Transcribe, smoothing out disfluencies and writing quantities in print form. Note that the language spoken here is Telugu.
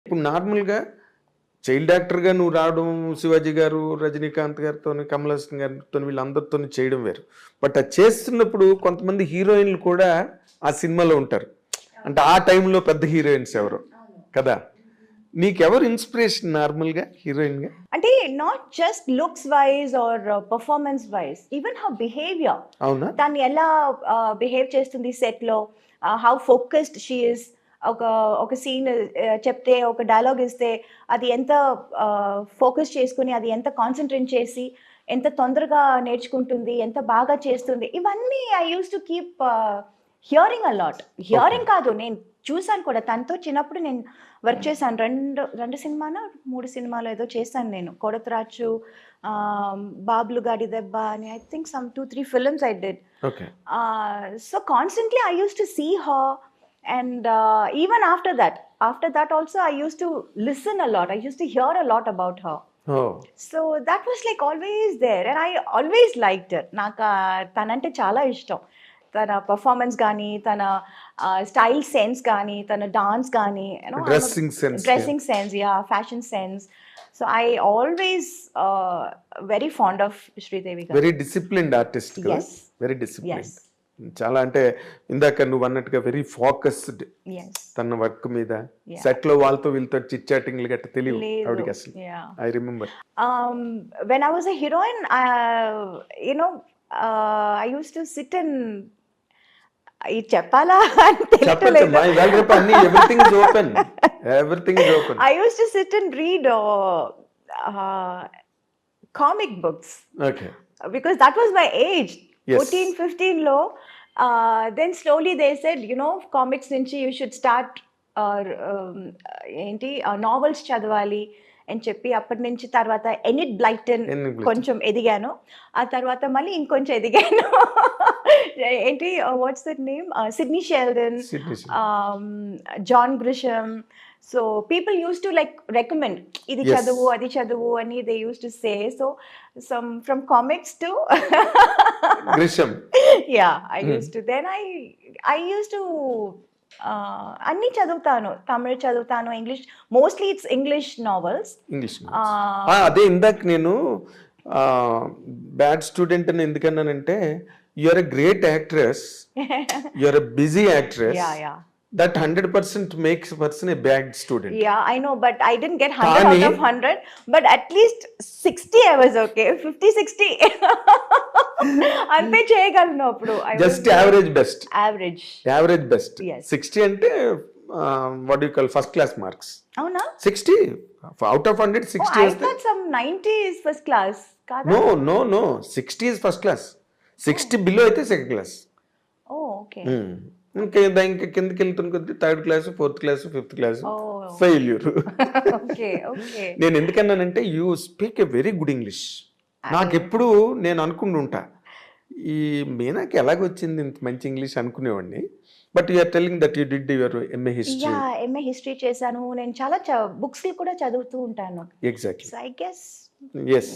ఇప్పుడు నార్మల్‌గా చైల్డ్ యాక్టర్‌గా నువ్వు రావడం, శివాజీ గారు, రజనీకాంత్ గారితోని, కమల్ హాసన్ గారితోని వీళ్ళందరితోని చేయడం వేరు. బట్ అది చేస్తున్నప్పుడు కొంతమంది హీరోయిన్‌లు కూడా ఆ సినిమాలో ఉంటారు. అంటే ఆ టైంలో పెద్ద హీరోయిన్స్ ఎవరు కదా! నీకెవరు ఇన్‌స్పిరేషన్ నార్మల్‌గా హీరోయిన్‌గా? అంటే not just looks wise or performance wise, even her behaviour. అవునా? తను ఎలా బిహేవ్ చేస్తుంది సెట్లో, హౌ ఫోకస్డ్ షీ ఇస్. ఒక ఒక సీన్ చెప్తే, ఒక డైలాగ్ ఇస్తే అది ఎంత ఫోకస్ చేసుకుని, అది ఎంత కాన్సన్ట్రేట్ చేసి, ఎంత తొందరగా నేర్చుకుంటుంది, ఎంత బాగా చేస్తుంది. ఇవన్నీ I use to keep hearing a lot. Hearing కాదు, నేను చూసాను కూడా. తనతో చిన్నప్పుడు నేను వర్క్ చేశాను. రెండు సినిమానో, 3 సినిమాలో ఏదో చేశాను నేను. 'కొడతరాజు', 'బాబులు గాడి దెబ్బ' అని I think some 2, 3 films I did. Okay. So constantly I used to see her, and even after that also I used to listen a lot. I used to hear a lot about her. Oh! So that was like always there, and I always liked her. నాకు తనంటే చాలా ఇష్టం. తన పర్ఫార్మెన్స్ గానీ, తన స్టైల్ సెన్స్ గానీ, తన డాన్స్ గానీ, dressing sense. Dressing sense, fashion sense. So I always very fond of Sridevi గారు. వెరీ డిసిప్లిన్డ్ ఆర్టిస్ట్ కదా! Yes. Very disciplined. Yes. చాలా అంటే ఇందాక నువ్వు అన్నట్టుగా వెరీ ఫోకస్డ్ Yes. తన వర్క్ మీద. Yeah. సెట్ లో వాళ్ళతో వీళ్ళతో చిట్ చాటింగ్లు గట్ట తెలియవు లేదు. ఆవిడకి అసలు. Yeah. I remember. When I was a heroine, I used to sit and ఇది చెప్పాలా అని చెప్పచ్చు తెలియట్లేదు. మా ఇవాళ రేపు అన్ని everything is open. Everything is open. I used to sit and read comic books okay. because that was my age. Yes. 14, 15 లో. Then slowly they said, comics నుంచి you should start నావెల్స్ చదవాలి అని చెప్పి, అప్పటి నుంచి తర్వాత ఎనిట్ బ్లైటన్ Enid Blyton. కొంచెం ఎదిగాను. ఆ తర్వాత మళ్ళీ ఇంకొంచెం ఎదిగాను. What's that name, Sidney Sheldon, Sydney John Grisham. So people used to like recommend, ఇది Yes. చదువు, అది చదువు అని they used to say. So from comics to Grisham. yeah, I used to. Then I used to అన్ని చదువుతాను. తమిళ్ చదువుతాను, English, mostly it's English novels. English. అదే ఇందాక నేను బ్యాడ్ స్టూడెంట్ అని ఎందుకన్నానంటే you are a great actress, you are a busy actress. Yeah. That 100% makes person a bad student. Yeah, I know, but I didn't get 100 out of 100, but at least 60 I was okay. 50, 60 అంతే చేయగలను అప్పుడు. Just average best. Average. Average best. Yes. 60 అంటే what you call first class marks. అవునా? 60 అవుట్ ఆఫ్ 100 60 I వస్తే thought some 90 is first class. కాదా? No 60 is first class. 60 below అయితే సెకండ్ క్లాస్. Oh, okay. ఇంకా కిందకి వెళ్తున్న కొద్ది third class, fourth class, fifth class Oh. Failure. Okay. నేను ఎందుకన్నానంటే you speak a very good English. నాకెప్పుడు నేను అనుకుంటుంటా ఈ మీనాకి ఎలాగొచ్చింది ఇంత మంచి ఇంగ్లీష్ అనుకునేవాడిని. But you're telling that you did your MA history. Yeah, MA history చేశాను. నేను చాలా బుక్స్ కూడా చదువుతూ ఉంటాను. Exactly. So I guess. Yes.